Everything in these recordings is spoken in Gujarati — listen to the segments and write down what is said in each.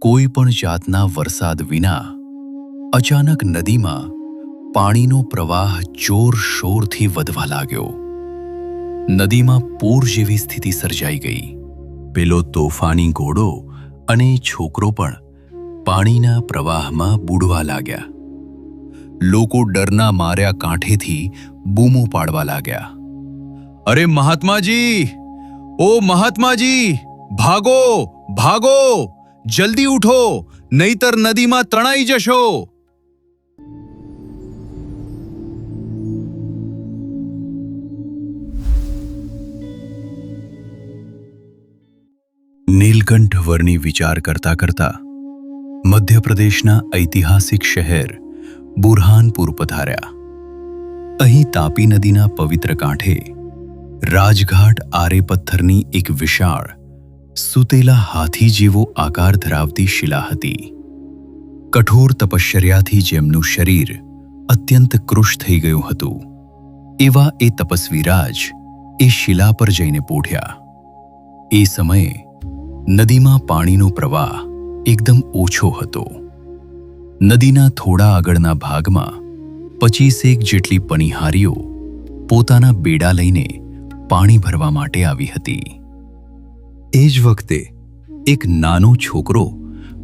કોઈ પણ જાતના વરસાદ વિના અચાનક નદીમાં પાણીનો પ્રવાહ જોરશોરથી વધવા લાગ્યો. નદીમાં પૂર જેવી સ્થિતિ સર્જાઈ ગઈ. પેલો તોફાની ઘોડો અને છોકરો પણ પાણીના પ્રવાહમાં બુડવા લાગ્યા. લોકો ડરના માર્યા કાંઠેથી બૂમો પાડવા લાગ્યા. અરે મહાત્માજી! ઓ મહાત્માજી! ભાગો ભાગો! જલ્દી ઉઠો, નહીતર નદીમાં તણાઈ જશો. નીલકંઠ વર્ણી વિચાર કરતા કરતા મધ્યપ્રદેશના ઐતિહાસિક શહેર બુરહાનપુર પધાર્યા. અહીં તાપી નદીના પવિત્ર કાંઠે રાજઘાટ આરે પથ્થરની એક વિશાળ સૂતેલા હાથી જેવો આકાર ધરાવતી શિલા હતી. કઠોર તપશ્ચર્યાથી જેમનું શરીર અત્યંત કૃશ થઈ ગયું હતું, એવા એ તપસ્વી રાજ એ શિલા પર જઈને પોઢ્યા. એ સમયે નદીમાં પાણીનો પ્રવાહ એકદમ ઓછો હતો. નદીના થોડા આગળના ભાગમાં 25 જેટલી પનિહારીઓ પોતાના બેડા લઈને પાણી ભરવા માટે આવી હતી. એ જ વખતે એક નાનો છોકરો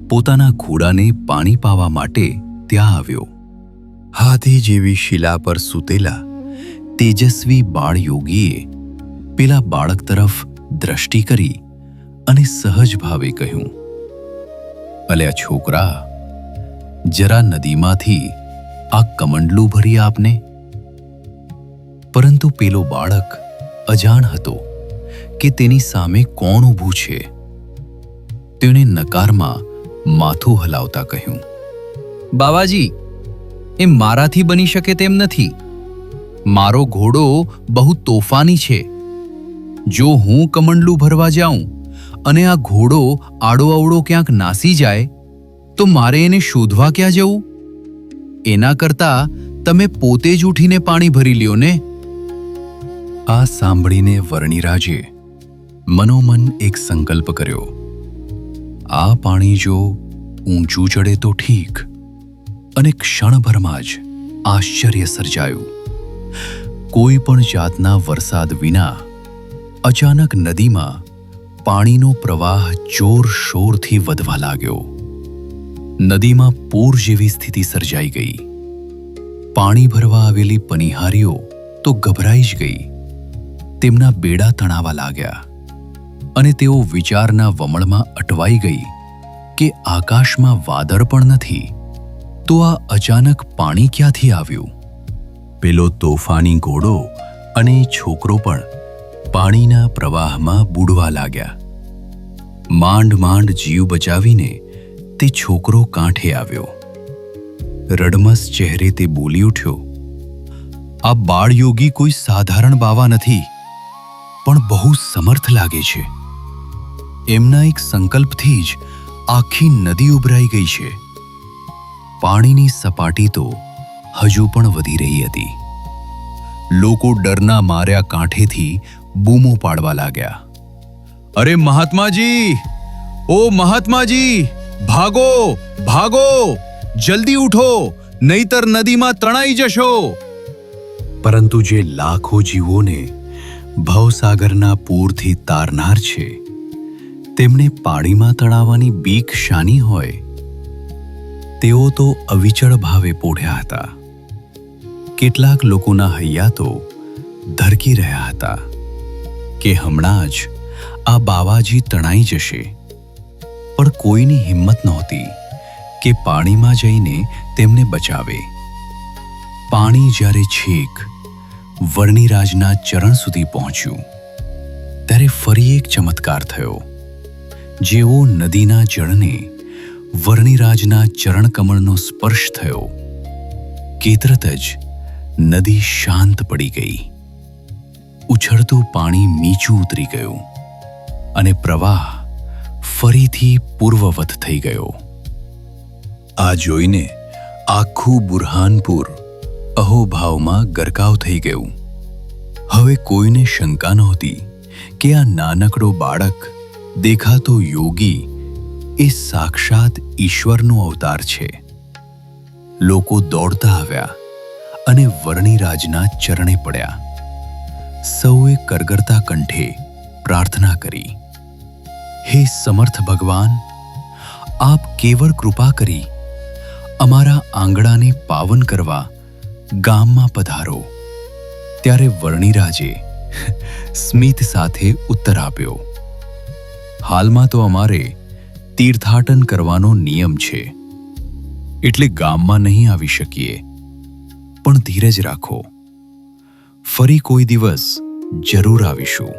પોતાના ઘોડાને પાણી પાવા માટે ત્યાં આવ્યો. હાથી જેવી શિલા પર સૂતેલા તેજસ્વી બાળયોગીએ પેલા બાળક તરફ દ્રષ્ટિ કરી અને સહજ ભાવે કહ્યું, અલ્યા છોકરા, જરા નદીમાંથી આ કમંડલું ભરી આપને. પરંતુ પેલો બાળક અજાણ હતો કે તેની સામે કોણ ઊભું છે. તેણે નકારમાં માથું હલાવતા કહ્યું, બાવાજી, એ મારાથી બની શકે તેમ નથી. મારો ઘોડો બહુ તોફાની છે. જો હું કમંડલું ભરવા જાઉં અને આ ઘોડો આડોઅવળો ક્યાંક નાસી જાય તો મારે એને શોધવા ક્યાં જવું? એના કરતાં તમે પોતે જ ઉઠીને પાણી ભરી લ્યો ને. આ સાંભળીને વર્ણિરાજે મનોમન એક સંકલ્પ કર્યો. આ પાણી જો ઊંચું ચડે તો ઠીક. અને ક્ષણભરમાં જ આશ્ચર્ય સર્જાયું. કોઈ પણ જાતના વરસાદ વિના અચાનક નદીમાં પાણીનો પ્રવાહ જોરશોરથી વધવા લાગ્યો. નદીમાં પૂર જેવી સ્થિતિ સર્જાઈ ગઈ. પાણી ભરવા આવેલી પનિહારીઓ તો ગભરાઈ જ ગઈ. તેમના બેડા તણાવા લાગ્યા અને તેઓ વિચારના વમળમાં અટવાઈ ગઈ કે આકાશમાં વાદળ પણ નથી, તો આ અચાનક પાણી ક્યાંથી આવ્યું? પેલો તોફાની ઘોડો અને છોકરો પણ પાણીના પ્રવાહમાં બુડવા લાગ્યા. માંડ માંડ જીવ બચાવીને તે છોકરો કાંઠે આવ્યો. રડમસ ચહેરે તે બોલી ઉઠ્યો, આ બાળયોગી કોઈ સાધારણ બાવા નથી, પણ બહુ સમર્થ લાગે છે. એમના એક સંકલ્પથી જ આખી નદી ઉભરાઈ ગઈ છે. પાણીની સપાટી તો હજુ પણ વધી રહી હતી. લોકો ડરના માર્યા કાંઠેથી બૂમો પાડવા લાગ્યા. અરે મહાત્માજી! ઓ મહાત્માજી! ભાગો ભાગો! જલ્દી ઉઠો, નહીતર નદીમાં તણાઈ જશો. પરંતુ જે લાખો જીવોને ભવસાગરના પૂરથી તારનાર છે, તેમને પાણીમાં તણાવવાની બીક શાની હોય? તેઓ તો અવિચળ ભાવે પોઢ્યા હતા. કેટલાક લોકોના હૈયા તો ધરકી રહ્યા હતા કે હમણાં જ આ બાવાજી તણાઈ જશે. પણ કોઈની હિંમત નહોતી કે પાણીમાં જઈને તેમને બચાવે. પાણી જ્યારે છેક વર્ણિરાજના ચરણ સુધી પહોંચ્યું, ત્યારે ફરી એક ચમત્કાર થયો. જેવો નદીના જળને વર્ણિરાજના ચરણકમળનો સ્પર્શ થયો કે તરત જ નદી શાંત પડી ગઈ. ઉછળતું પાણી નીચું ઉતરી ગયું અને પ્રવાહ ફરીથી પૂર્વવત થઈ ગયો. આ જોઈને આખું બુરહાનપુર અહોભાવમાં ગરકાવ થઈ ગયું. હવે કોઈને શંકા નહોતી કે આ નાનકડો બાળક દેખાતો યોગી એ સાક્ષાત ઈશ્વરનો અવતાર છે. લોકો દોડતા આવ્યા અને વર્ણિરાજના ચરણે પડ્યા. સૌએ કરગરતા કંઠે પ્રાર્થના કરી, હે સમર્થ ભગવાન, આપ કેવળ કૃપા કરી અમારા આંગણાને પાવન કરવા ગામમાં પધારો. ત્યારે વર્ણિરાજે સ્મિત સાથે ઉત્તર આપ્યો, હાલમાં તો અમારે તીર્થાટન કરવાનો નિયમ છે, એટલે ગામમાં નહીં આવી શકીએ. પણ ધીરજ રાખો, ફરી કોઈ દિવસ જરૂર આવીશું.